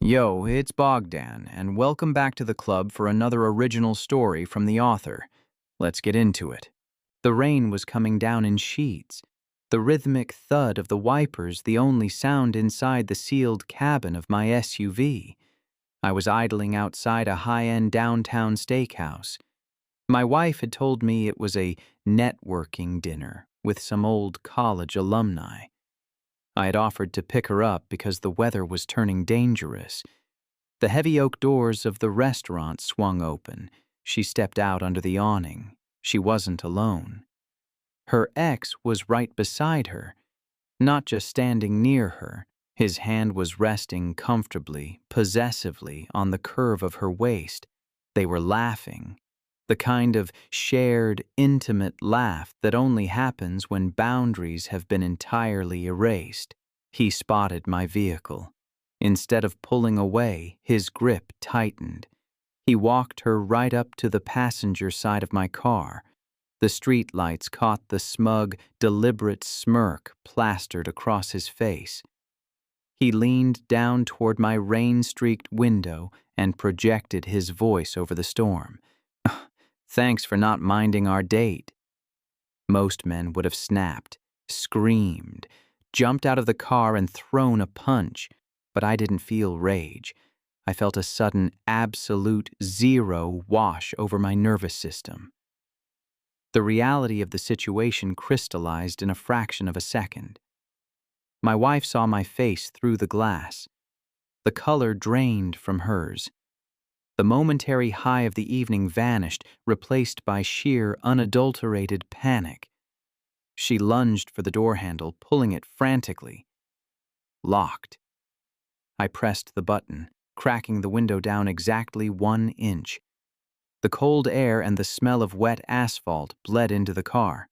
Yo, it's Bogdan, and welcome back to the club for another original story from the author. Let's get into it. The rain was coming down in sheets, the rhythmic thud of the wipers the only sound inside the sealed cabin of my SUV. I was idling outside a high-end downtown steakhouse. My wife had told me it was a networking dinner with some old college alumni. I had offered to pick her up because the weather was turning dangerous. The heavy oak doors of the restaurant swung open. She stepped out under the awning. She wasn't alone. Her ex was right beside her, not just standing near her. His hand was resting comfortably, possessively on the curve of her waist. They were laughing. The kind of shared, intimate laugh that only happens when boundaries have been entirely erased. He spotted my vehicle. Instead of pulling away, his grip tightened. He walked her right up to the passenger side of my car. The streetlights caught the smug, deliberate smirk plastered across his face. He leaned down toward my rain-streaked window and projected his voice over the storm. "Thanks for not minding our date." Most men would have snapped, screamed, jumped out of the car and thrown a punch, but I didn't feel rage. I felt a sudden, absolute zero wash over my nervous system. The reality of the situation crystallized in a fraction of a second. My wife saw my face through the glass. The color drained from hers. The momentary high of the evening vanished, replaced by sheer, unadulterated panic. She lunged for the door handle, pulling it frantically. Locked. I pressed the button, cracking the window down exactly 1 inch. The cold air and the smell of wet asphalt bled into the car.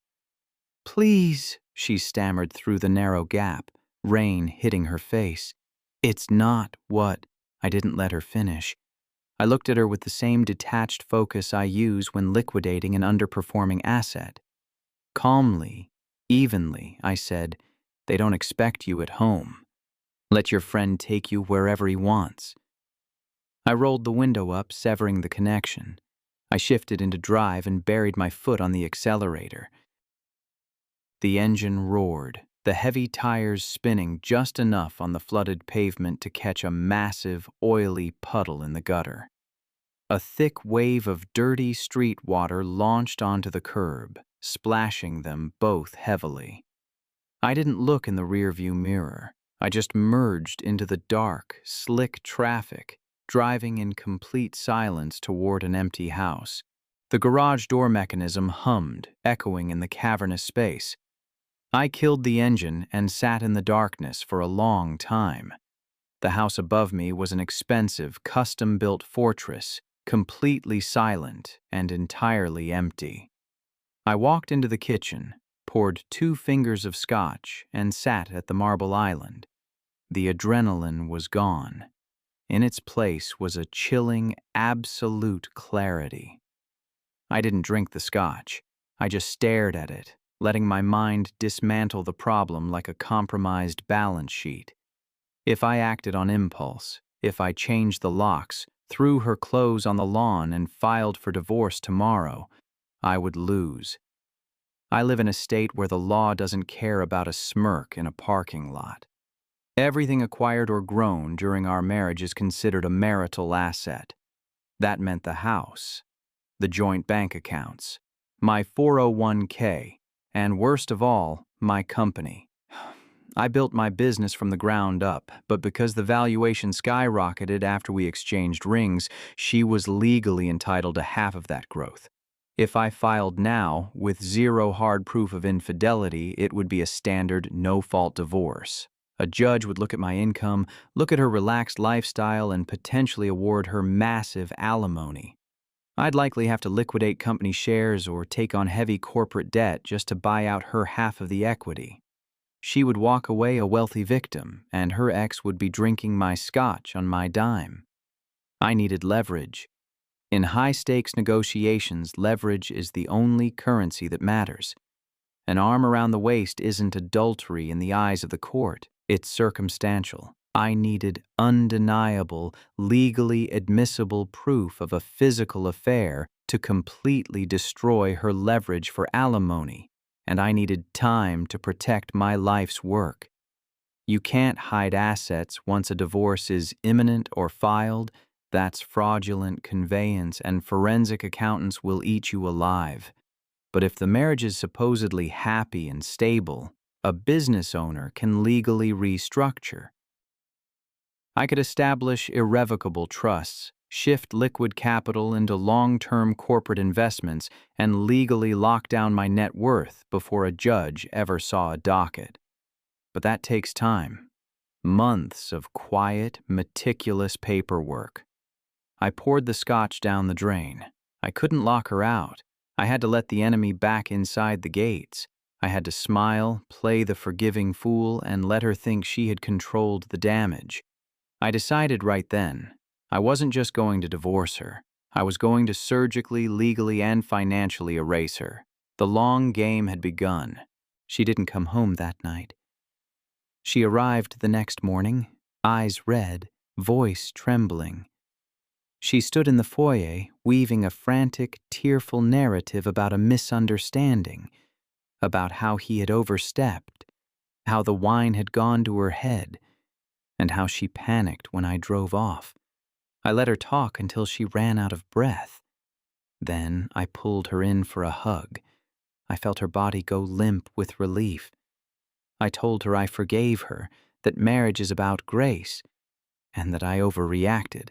"Please," she stammered through the narrow gap, rain hitting her face. "It's not what—" I didn't let her finish. I looked at her with the same detached focus I use when liquidating an underperforming asset. Calmly, evenly, I said, "They don't expect you at home. Let your friend take you wherever he wants." I rolled the window up, severing the connection. I shifted into drive and buried my foot on the accelerator. The engine roared, the heavy tires spinning just enough on the flooded pavement to catch a massive, oily puddle in the gutter. A thick wave of dirty street water launched onto the curb, splashing them both heavily. I didn't look in the rearview mirror. I just merged into the dark, slick traffic, driving in complete silence toward an empty house. The garage door mechanism hummed, echoing in the cavernous space. I killed the engine and sat in the darkness for a long time. The house above me was an expensive, custom-built fortress, completely silent and entirely empty. I walked into the kitchen, poured 2 fingers of scotch, and sat at the marble island. The adrenaline was gone. In its place was a chilling, absolute clarity. I didn't drink the scotch. I just stared at it, letting my mind dismantle the problem like a compromised balance sheet. If I acted on impulse, if I changed the locks, threw her clothes on the lawn, and filed for divorce tomorrow, I would lose. I live in a state where the law doesn't care about a smirk in a parking lot. Everything acquired or grown during our marriage is considered a marital asset. That meant the house, the joint bank accounts, my 401k, and worst of all, my company. I built my business from the ground up, but because the valuation skyrocketed after we exchanged rings, she was legally entitled to half of that growth. If I filed now, with zero hard proof of infidelity, it would be a standard no-fault divorce. A judge would look at my income, look at her relaxed lifestyle, and potentially award her massive alimony. I'd likely have to liquidate company shares or take on heavy corporate debt just to buy out her half of the equity. She would walk away a wealthy victim, and her ex would be drinking my scotch on my dime. I needed leverage. In high-stakes negotiations, leverage is the only currency that matters. An arm around the waist isn't adultery in the eyes of the court. It's circumstantial. I needed undeniable, legally admissible proof of a physical affair to completely destroy her leverage for alimony, and I needed time to protect my life's work. You can't hide assets once a divorce is imminent or filed. That's fraudulent conveyance, and forensic accountants will eat you alive. But if the marriage is supposedly happy and stable, a business owner can legally restructure. I could establish irrevocable trusts, shift liquid capital into long-term corporate investments, and legally lock down my net worth before a judge ever saw a docket. But that takes time. Months of quiet, meticulous paperwork. I poured the scotch down the drain. I couldn't lock her out. I had to let the enemy back inside the gates. I had to smile, play the forgiving fool, and let her think she had controlled the damage. I decided right then, I wasn't just going to divorce her. I was going to surgically, legally, and financially erase her. The long game had begun. She didn't come home that night. She arrived the next morning, eyes red, voice trembling. She stood in the foyer, weaving a frantic, tearful narrative about a misunderstanding, about how he had overstepped, how the wine had gone to her head, and how she panicked when I drove off. I let her talk until she ran out of breath. Then I pulled her in for a hug. I felt her body go limp with relief. I told her I forgave her, that marriage is about grace, and that I overreacted.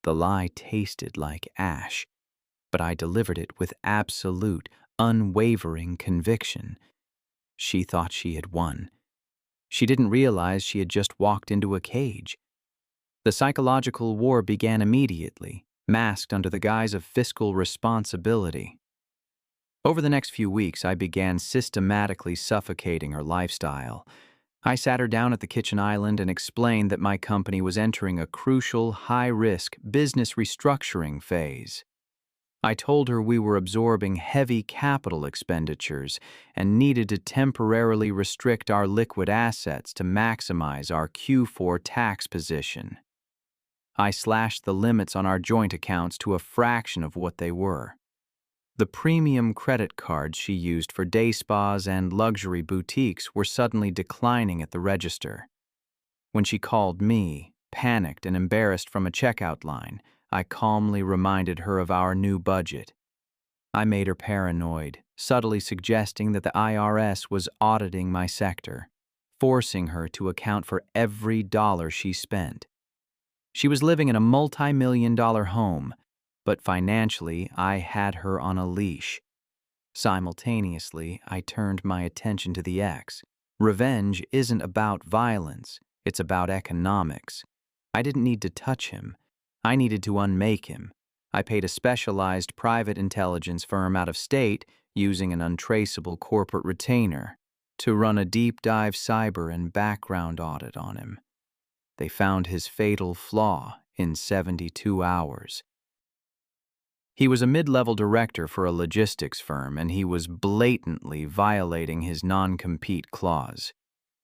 The lie tasted like ash, but I delivered it with absolute, unwavering conviction. She thought she had won. She didn't realize she had just walked into a cage. The psychological war began immediately, masked under the guise of fiscal responsibility. Over the next few weeks, I began systematically suffocating her lifestyle. I sat her down at the kitchen island and explained that my company was entering a crucial, high-risk business restructuring phase. I told her we were absorbing heavy capital expenditures and needed to temporarily restrict our liquid assets to maximize our Q4 tax position. I slashed the limits on our joint accounts to a fraction of what they were. The premium credit cards she used for day spas and luxury boutiques were suddenly declining at the register. When she called me, panicked and embarrassed from a checkout line, I calmly reminded her of our new budget. I made her paranoid, subtly suggesting that the IRS was auditing my sector, forcing her to account for every dollar she spent. She was living in a multi-million-dollar home, but financially, I had her on a leash. Simultaneously, I turned my attention to the ex. Revenge isn't about violence, it's about economics. I didn't need to touch him. I needed to unmake him. I paid a specialized private intelligence firm out of state, using an untraceable corporate retainer, to run a deep-dive cyber and background audit on him. They found his fatal flaw in 72 hours. He was a mid-level director for a logistics firm, and he was blatantly violating his non-compete clause.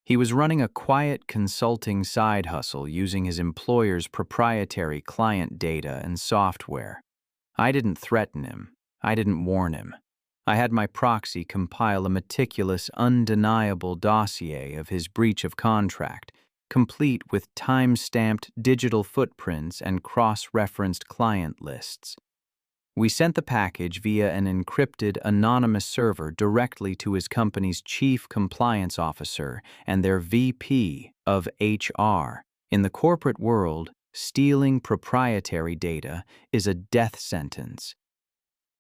He was running a quiet consulting side hustle using his employer's proprietary client data and software. I didn't threaten him. I didn't warn him. I had my proxy compile a meticulous, undeniable dossier of his breach of contract, complete with time-stamped digital footprints and cross-referenced client lists. We sent the package via an encrypted, anonymous server directly to his company's chief compliance officer and their VP of HR. In the corporate world, stealing proprietary data is a death sentence.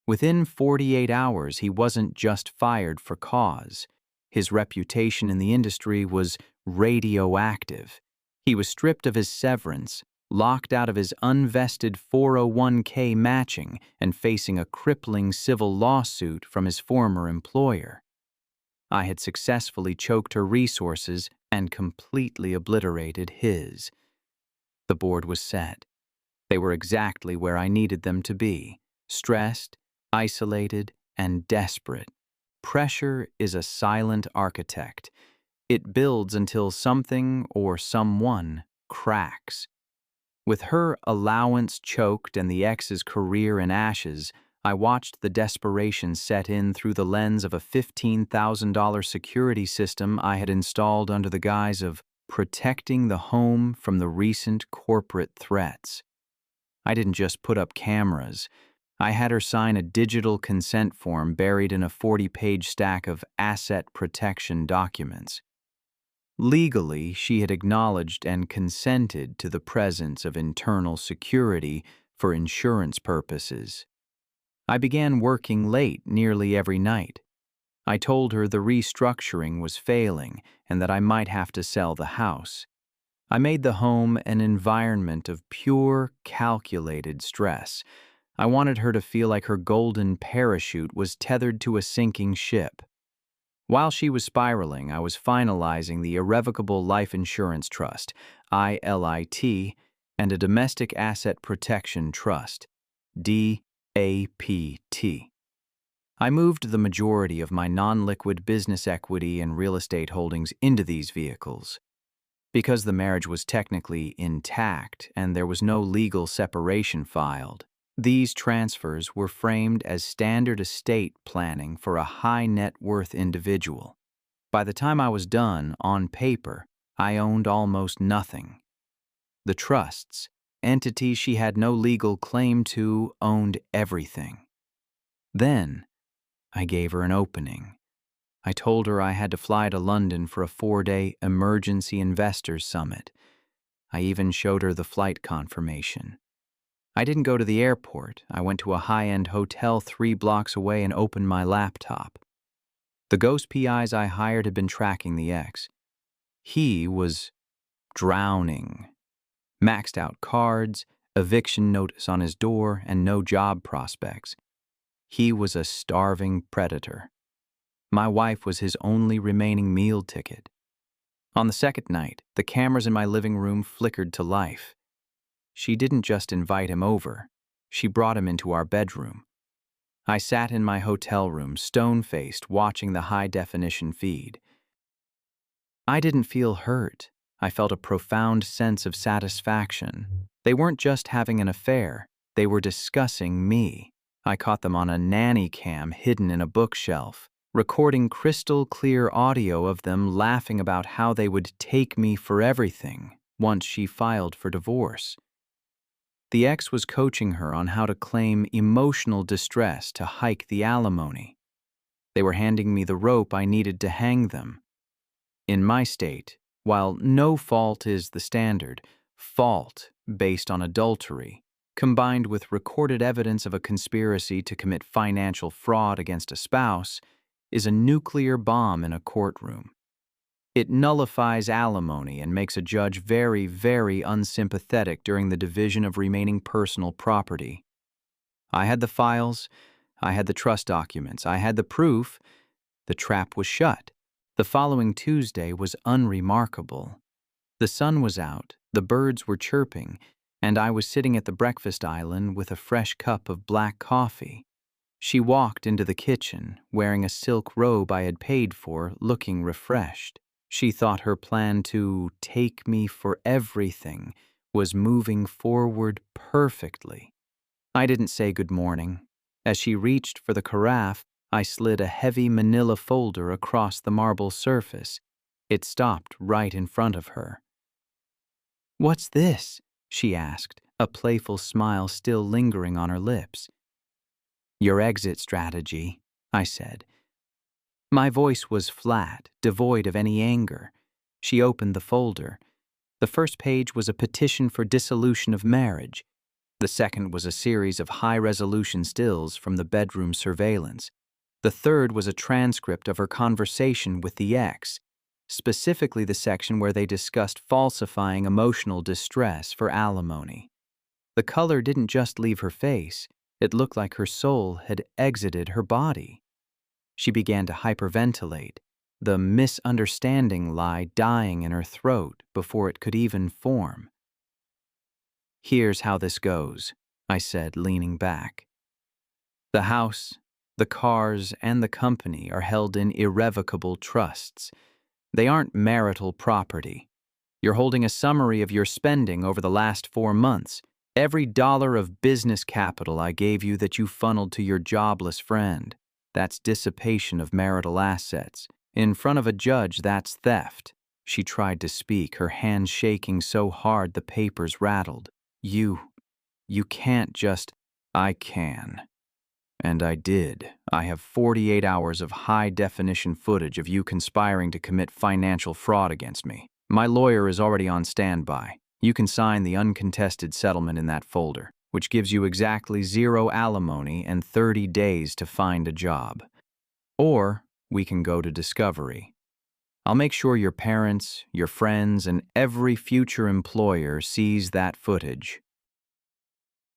Within 48 hours, he wasn't just fired for cause. His reputation in the industry was radioactive. He was stripped of his severance, locked out of his unvested 401k matching, and facing a crippling civil lawsuit from his former employer. I had successfully choked her resources and completely obliterated his. The board was set. They were exactly where I needed them to be, stressed, isolated, and desperate. Pressure is a silent architect. It builds until something or someone cracks. With her allowance choked and the ex's career in ashes, I watched the desperation set in through the lens of a $15,000 security system I had installed under the guise of protecting the home from the recent corporate threats. I didn't just put up cameras. I had her sign a digital consent form buried in a 40-page stack of asset protection documents. Legally, she had acknowledged and consented to the presence of internal security for insurance purposes. I began working late nearly every night. I told her the restructuring was failing and that I might have to sell the house. I made the home an environment of pure, calculated stress. I wanted her to feel like her golden parachute was tethered to a sinking ship. While she was spiraling, I was finalizing the Irrevocable Life Insurance Trust, ILIT, and a Domestic Asset Protection Trust, DAPT. I moved the majority of my non-liquid business equity and real estate holdings into these vehicles. Because the marriage was technically intact and there was no legal separation filed, these transfers were framed as standard estate planning for a high net worth individual. By the time I was done, on paper, I owned almost nothing. The trusts, entities she had no legal claim to, owned everything. Then, I gave her an opening. I told her I had to fly to London for a 4-day emergency investors summit. I even showed her the flight confirmation. I didn't go to the airport. I went to a high-end hotel 3 blocks away and opened my laptop. The ghost PIs I hired had been tracking the ex. He was drowning. Maxed out cards, eviction notice on his door, and no job prospects. He was a starving predator. My wife was his only remaining meal ticket. On the second night, the cameras in my living room flickered to life. She didn't just invite him over. She brought him into our bedroom. I sat in my hotel room, stone-faced, watching the high-definition feed. I didn't feel hurt. I felt a profound sense of satisfaction. They weren't just having an affair. They were discussing me. I caught them on a nanny cam hidden in a bookshelf, recording crystal-clear audio of them laughing about how they would take me for everything once she filed for divorce. The ex was coaching her on how to claim emotional distress to hike the alimony. They were handing me the rope I needed to hang them. In my state, while no fault is the standard, fault based on adultery, combined with recorded evidence of a conspiracy to commit financial fraud against a spouse, is a nuclear bomb in a courtroom. It nullifies alimony and makes a judge very, very unsympathetic during the division of remaining personal property. I had the files, I had the trust documents, I had the proof. The trap was shut. The following Tuesday was unremarkable. The sun was out, the birds were chirping, and I was sitting at the breakfast island with a fresh cup of black coffee. She walked into the kitchen, wearing a silk robe I had paid for, looking refreshed. She thought her plan to take me for everything was moving forward perfectly. I didn't say good morning. As she reached for the carafe, I slid a heavy manila folder across the marble surface. It stopped right in front of her. "What's this?" she asked, a playful smile still lingering on her lips. "Your exit strategy," I said. My voice was flat, devoid of any anger. She opened the folder. The first page was a petition for dissolution of marriage. The second was a series of high-resolution stills from the bedroom surveillance. The third was a transcript of her conversation with the ex, specifically the section where they discussed falsifying emotional distress for alimony. The color didn't just leave her face. It looked like her soul had exited her body. She began to hyperventilate, the misunderstanding lie dying in her throat before it could even form. "Here's how this goes," I said, leaning back. "The house, the cars, and the company are held in irrevocable trusts. They aren't marital property. You're holding a summary of your spending over the last 4 months. Every dollar of business capital I gave you that you funneled to your jobless friend. That's dissipation of marital assets. In front of a judge, that's theft. She tried to speak, her hands shaking so hard the papers rattled. You can't just... I can. And I did. I have 48 hours of high-definition footage of you conspiring to commit financial fraud against me. My lawyer is already on standby. You can sign the uncontested settlement in that folder, which gives you exactly 0 alimony and 30 days to find a job. Or we can go to discovery. I'll make sure your parents, your friends, and every future employer sees that footage.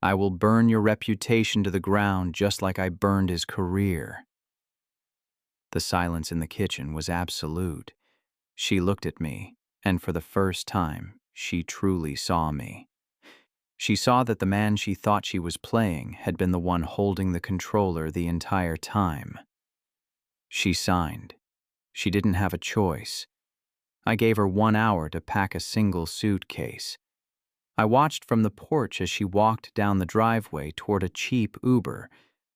I will burn your reputation to the ground just like I burned his career. The silence in the kitchen was absolute. She looked at me, and for the first time, she truly saw me. She saw that the man she thought she was playing had been the one holding the controller the entire time. She signed. She didn't have a choice. I gave her 1 hour to pack a single suitcase. I watched from the porch as she walked down the driveway toward a cheap Uber,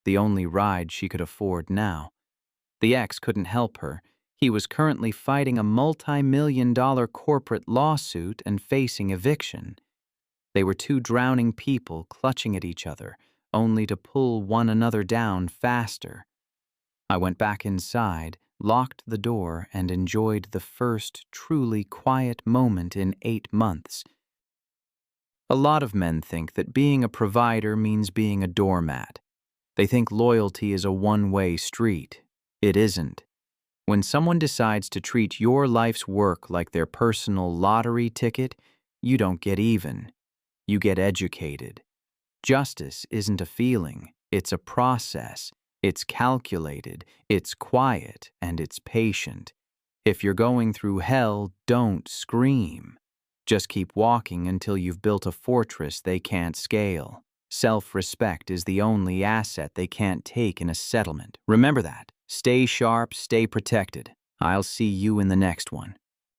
the only ride she could afford now. The ex couldn't help her. He was currently fighting a multi-million-dollar corporate lawsuit and facing eviction. They were 2 drowning people clutching at each other, only to pull one another down faster. I went back inside, locked the door, and enjoyed the first truly quiet moment in 8 months. A lot of men think that being a provider means being a doormat. They think loyalty is a one-way street. It isn't. When someone decides to treat your life's work like their personal lottery ticket, you don't get even. You get educated. Justice isn't a feeling. It's a process. It's calculated. It's quiet. And it's patient. If you're going through hell, don't scream. Just keep walking until you've built a fortress they can't scale. Self-respect is the only asset they can't take in a settlement. Remember that. Stay sharp, stay protected. I'll see you in the next one.